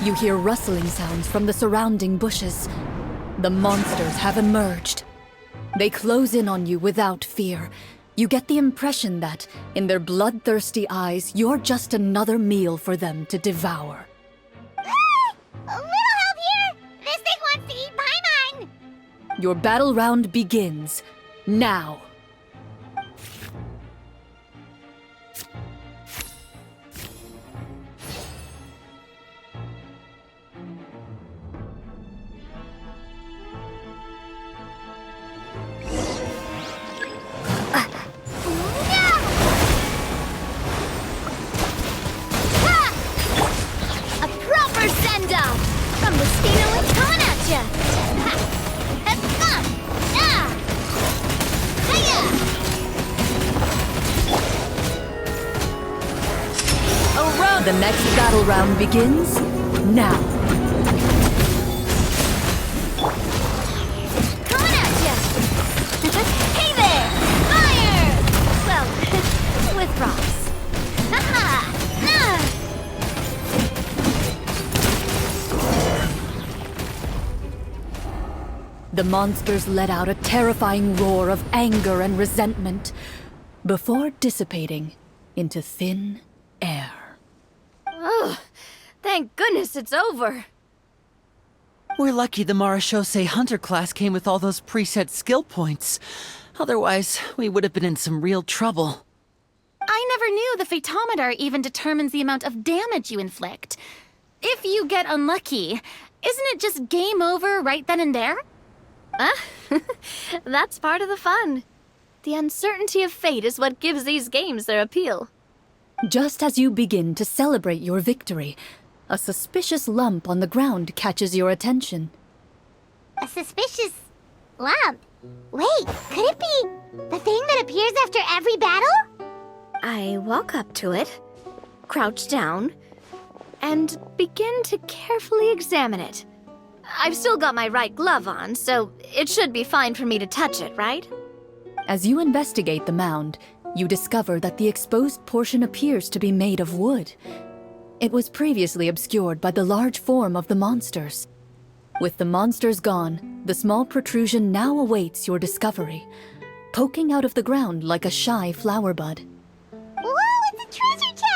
you hear rustling sounds from the surrounding bushes. The monsters have emerged. They close in on you without fear. You get the impression that, in their bloodthirsty eyes, you're just another meal for them to devour. A little help here! This thing wants to eat Paimon! Your battle round begins now. A proper send-off from The next battle round begins now. Coming at ya! Hey there! Fire! Well, with rocks. Haha! The monsters let out a terrifying roar of anger and resentment before dissipating into thin air. Oh, thank goodness it's over. We're lucky the Marashose Hunter class came with all those preset skill points. Otherwise, we would have been in some real trouble. I never knew the Fatometer even determines the amount of damage you inflict. If you get unlucky, isn't it just game over right then and there? That's part of the fun. The uncertainty of fate is what gives these games their appeal. Just as you begin to celebrate your victory, a suspicious lump on the ground catches your attention. A suspicious lump? Wait, could it be the thing that appears after every battle? I walk up to it, crouch down, and begin to carefully examine it. I've still got my right glove on, so it should be fine for me to touch it, right? As you investigate the mound, you discover that the exposed portion appears to be made of wood. It was previously obscured by the large form of the monsters. With the monsters gone, the small protrusion now awaits your discovery, poking out of the ground like a shy flower bud. Whoa, it's a treasure chest!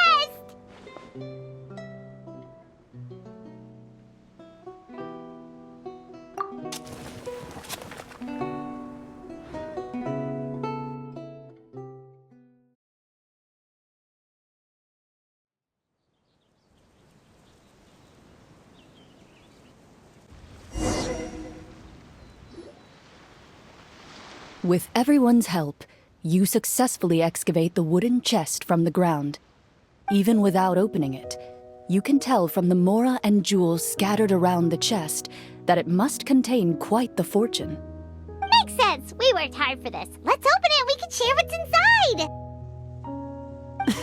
With everyone's help, you successfully excavate the wooden chest from the ground. Even without opening it, you can tell from the mora and jewels scattered around the chest that it must contain quite the fortune. Makes sense. We worked hard for this. Let's open it and we can share what's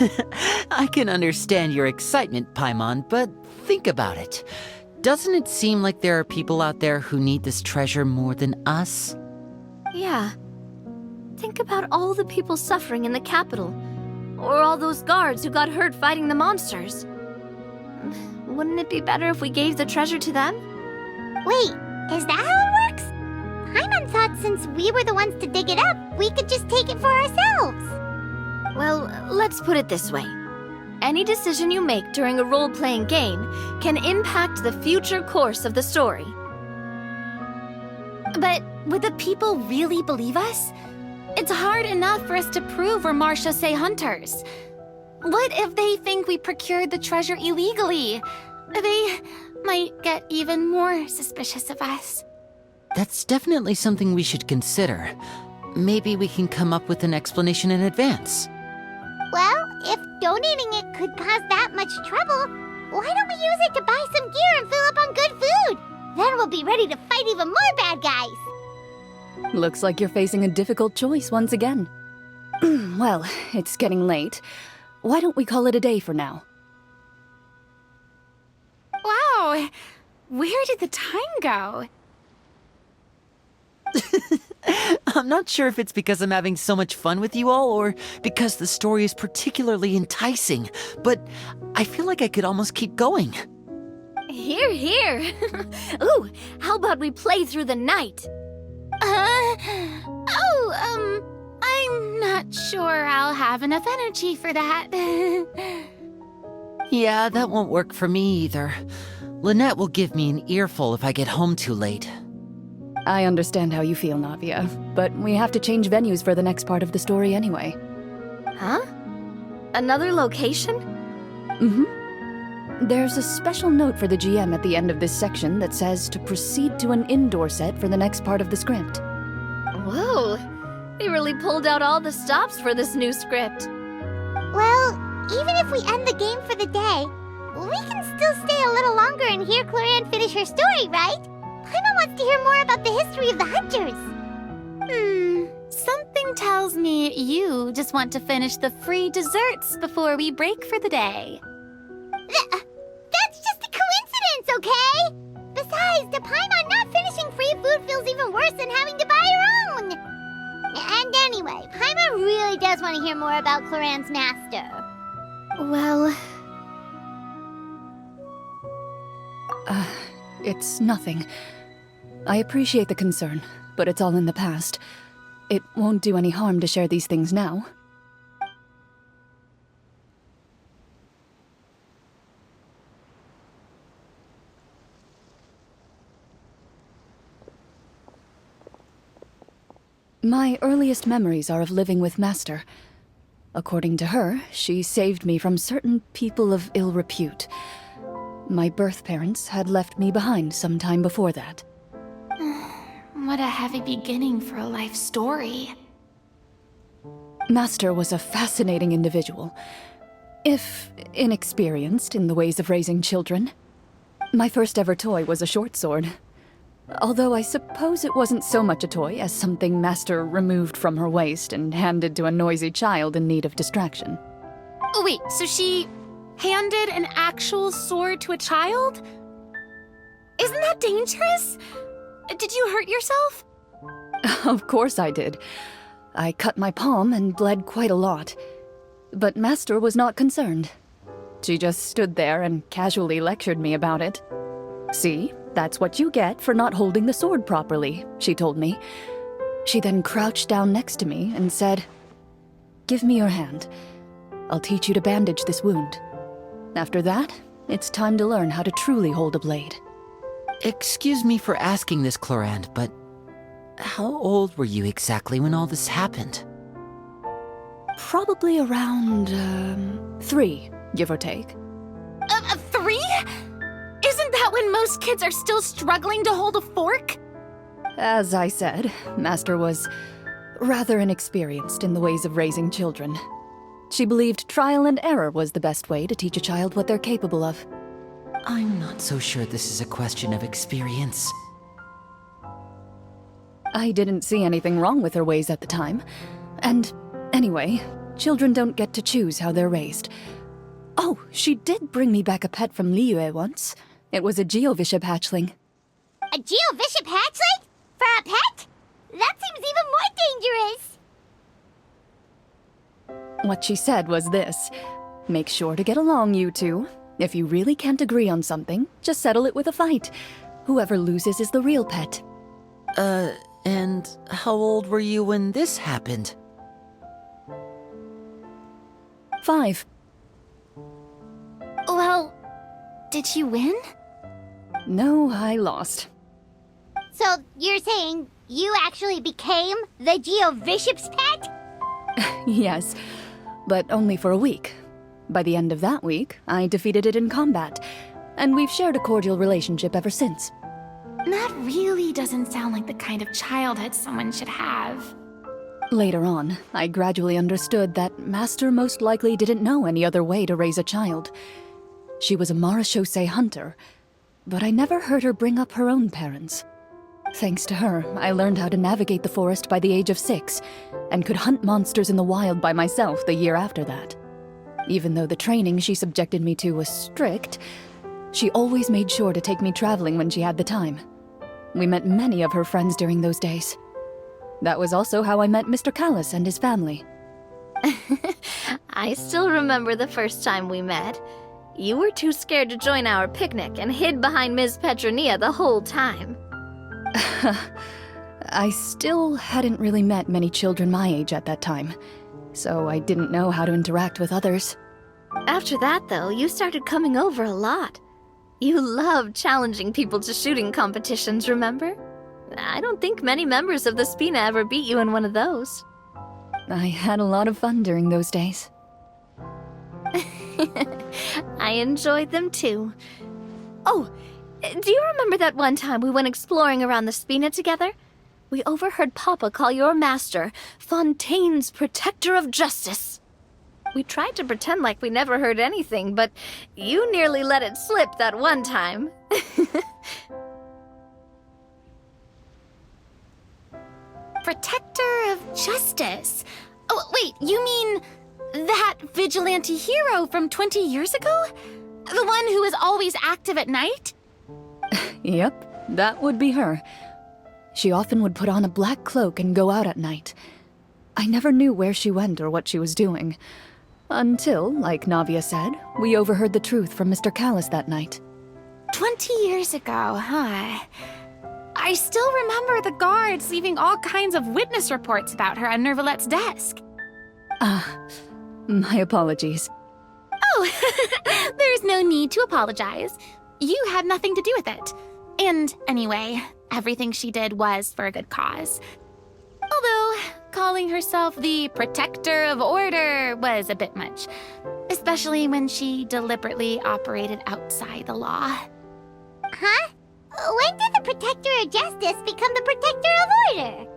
inside. I can understand your excitement, Paimon, but think about it. Doesn't it seem like there are people out there who need this treasure more than us? Yeah. Think about all the people suffering in the capital, or all those guards who got hurt fighting the monsters. Wouldn't it be better if we gave the treasure to them? Wait, is that how it works? Paimon thought since we were the ones to dig it up, we could just take it for ourselves. Well, let's put it this way. Any decision you make during a role-playing game can impact the future course of the story. But would the people really believe us? It's hard enough for us to prove we're Marashose hunters. What if they think we procured the treasure illegally? They might get even more suspicious of us. That's definitely something we should consider. Maybe we can come up with an explanation in advance. Well, if donating it could cause that much trouble, why don't we use it to buy some gear and fill up on good food? Then we'll be ready to fight even more bad guys. Looks like you're facing a difficult choice once again. Well, it's getting late. Why don't we call it a day for now? Wow, where did the time go? I'm not sure if it's because I'm having so much fun with you all or because the story is particularly enticing, but I feel like I could almost keep going. Here, here. Ooh, how about we play through the night? I'm not sure I'll have enough energy for that. Yeah, that won't work for me either. Lynette will give me an earful if I get home too late. I understand how you feel, Navia, but we have to change venues for the next part of the story anyway. Huh? Another location? There's a special note for the GM at the end of this section that says to proceed to an indoor set for the next part of the script. Whoa, they really pulled out all the stops for this new script. Well, even if we end the game for the day, we can still stay a little longer and hear Clorinde finish her story, right? Paimon wants to hear more about the history of the hunters. Something tells me you just want to finish the free desserts before we break for the day. That's just a coincidence, okay? Besides, to Paimon, not finishing free food feels even worse than having to buy your own. And anyway, Paimon really does want to hear more about Clorinde's master. Well, It's nothing. I appreciate the concern, but it's all in the past. It won't do any harm to share these things now. My earliest memories are of living with Master. According to her, she saved me from certain people of ill repute. My birth parents had left me behind some time before that. What a heavy beginning for a life story. Master was a fascinating individual, if inexperienced in the ways of raising children. My first ever toy was a short sword. Although I suppose it wasn't so much a toy as something Master removed from her waist and handed to a noisy child in need of distraction. Oh, wait, so she handed an actual sword to a child? Isn't that dangerous? Did you hurt yourself? Of course I did. I cut my palm and bled quite a lot. But Master was not concerned. She just stood there and casually lectured me about it. See, that's what you get for not holding the sword properly, she told me. She then crouched down next to me and said, "Give me your hand. I'll teach you to bandage this wound. After that, it's time to learn how to truly hold a blade." Excuse me for asking this, Clorinde, but how old were you exactly when all this happened? Probably around, 3, give or take. 3? Isn't that when most kids are still struggling to hold a fork? As I said, Master was rather inexperienced in the ways of raising children. She believed trial and error was the best way to teach a child what they're capable of. I'm not so sure this is a question of experience. I didn't see anything wrong with her ways at the time. And anyway, children don't get to choose how they're raised. Oh, she did bring me back a pet from Liyue once. It was a Geovishap hatchling. A Geovishap hatchling? For a pet? That seems even more dangerous. What she said was this: make sure to get along, you two. If you really can't agree on something, just settle it with a fight. Whoever loses is the real pet. And how old were you when this happened? 5. Well, did she win? No, I lost. So you're saying you actually became the Geovishap's pet? Yes, but only for a week. By the end of that week, I defeated it in combat, and we've shared a cordial relationship ever since. That really doesn't sound like the kind of childhood someone should have. Later on, I gradually understood that Master most likely didn't know any other way to raise a child. She was a Marachose hunter, but I never heard her bring up her own parents. Thanks to her, I learned how to navigate the forest by the age of 6, and could hunt monsters in the wild by myself the year after that. Even though the training she subjected me to was strict, she always made sure to take me traveling when she had the time. We met many of her friends during those days. That was also how I met Mr. Callis and his family. I still remember the first time we met. You were too scared to join our picnic and hid behind Ms. Petronia the whole time. I still hadn't really met many children my age at that time, so I didn't know how to interact with others. After that, though, you started coming over a lot. You loved challenging people to shooting competitions, remember? I don't think many members of the Spina ever beat you in one of those. I had a lot of fun during those days. I enjoyed them too. Oh, do you remember that one time we went exploring around the Spina together? We overheard Papa call your master Fontaine's Protector of Justice. We tried to pretend like we never heard anything, but you nearly let it slip that one time. Protector of Justice? Oh, wait, you mean that vigilante hero from 20 years ago? The one who is always active at night? Yep, that would be her. She often would put on a black cloak and go out at night. I never knew where she went or what she was doing. Until, like Navia said, we overheard the truth from Mr. Callis that night. 20 years ago, huh? I still remember the guards leaving all kinds of witness reports about her on Nervalette's desk. My apologies. Oh, there's no need to apologize. You had nothing to do with it. And anyway, everything she did was for a good cause. Although, calling herself the protector of order was a bit much. Especially when she deliberately operated outside the law. Huh? When did the Protector of Justice become the Protector of Order?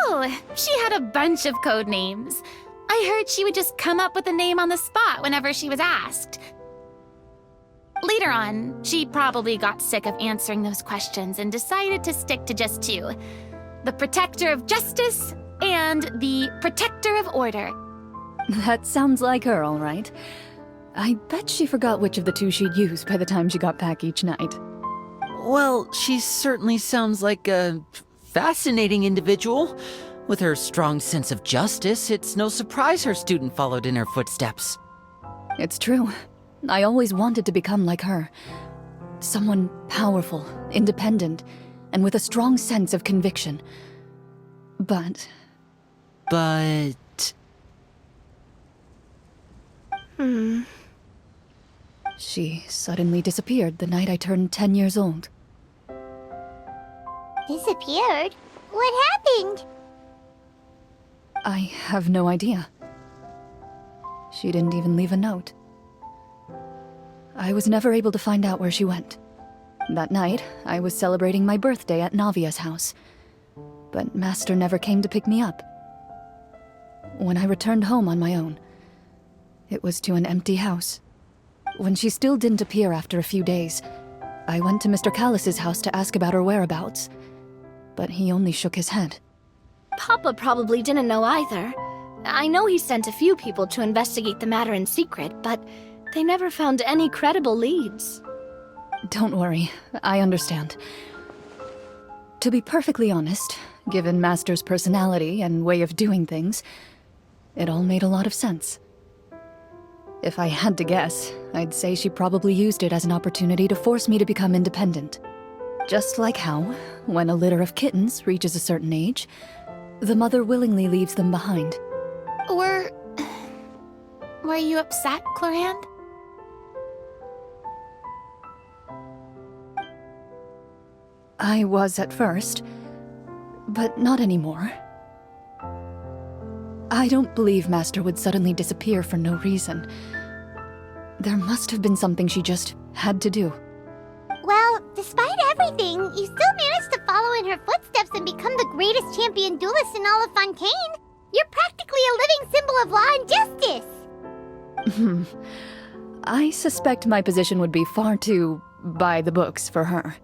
Oh, she had a bunch of code names. I heard she would just come up with a name on the spot whenever she was asked. Later on, she probably got sick of answering those questions and decided to stick to just two. The Protector of Justice and the Protector of Order. That sounds like her, all right. I bet she forgot which of the two she'd use by the time she got back each night. Well, she certainly sounds like a fascinating individual. With her strong sense of justice, it's no surprise her student followed in her footsteps. It's true. I always wanted to become like her. Someone powerful, independent, and with a strong sense of conviction. But... She suddenly disappeared the night I turned 10 years old. Disappeared? What happened? I have no idea. She didn't even leave a note. I was never able to find out where she went. That night, I was celebrating my birthday at Navia's house, but Master never came to pick me up. When I returned home on my own, it was to an empty house. When she still didn't appear after a few days, I went to Mr. Callis's house to ask about her whereabouts, but he only shook his head. Papa probably didn't know either. I know he sent a few people to investigate the matter in secret, but they never found any credible leads. Don't worry, I understand. To be perfectly honest, given Master's personality and way of doing things, it all made a lot of sense. If I had to guess, I'd say she probably used it as an opportunity to force me to become independent. Just like how, when a litter of kittens reaches a certain age, the mother willingly leaves them behind. Were you upset, Clorinde? I was at first, but not anymore. I don't believe Master would suddenly disappear for no reason. There must have been something she just had to do. Well, despite everything, you still managed to follow in her footsteps and become the greatest champion duelist in all of Fontaine. You're practically a living symbol of law and justice. I suspect my position would be far too by the books for her.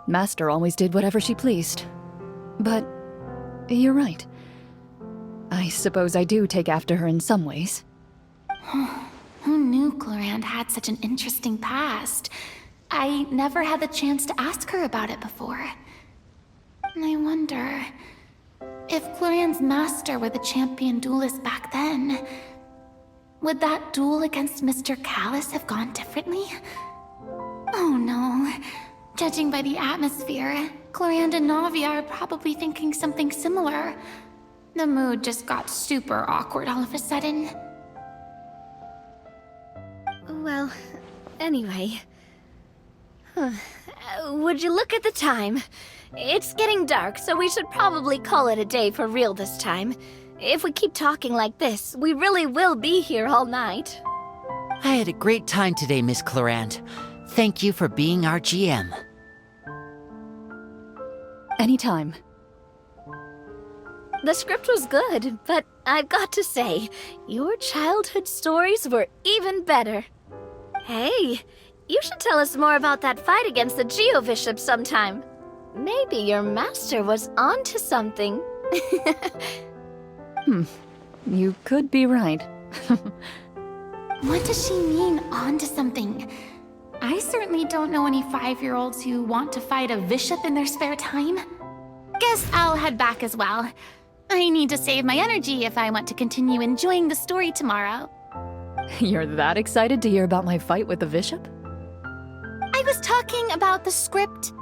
Master always did whatever she pleased. But you're right. I suppose I do take after her in some ways. Who knew Clorinde had such an interesting past? I never had the chance to ask her about it before. I wonder... if Clorinde's master were the champion duelist back then, would that duel against Mr. Callis have gone differently? Oh no. Judging by the atmosphere, Clorinde and Navia are probably thinking something similar. The mood just got super awkward all of a sudden. Well, anyway... Would you look at the time? It's getting dark, so we should probably call it a day for real this time. If we keep talking like this, we really will be here all night. I had a great time today, Miss Clorinde. Thank you for being our GM. Anytime. The script was good, but I've got to say, your childhood stories were even better. Hey, you should tell us more about that fight against the Geo-Bishop sometime. Maybe your master was onto something. You could be right. What does she mean, on to something? I certainly don't know any 5-year-olds who want to fight a bishop in their spare time. Guess I'll head back as well. I need to save my energy if I want to continue enjoying the story tomorrow. You're that excited to hear about my fight with the bishop? I was talking about the script.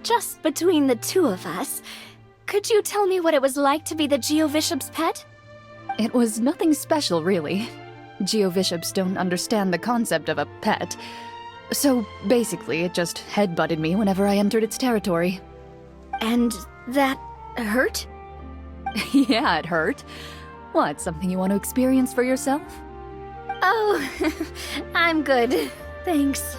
Just between the two of us, could you tell me what it was like to be the Geobishop's pet? It was nothing special, really. Geobishops don't understand the concept of a pet. So basically, it just headbutted me whenever I entered its territory. And that hurt? Yeah, it hurt. What, something you want to experience for yourself? Oh, I'm good. Thanks.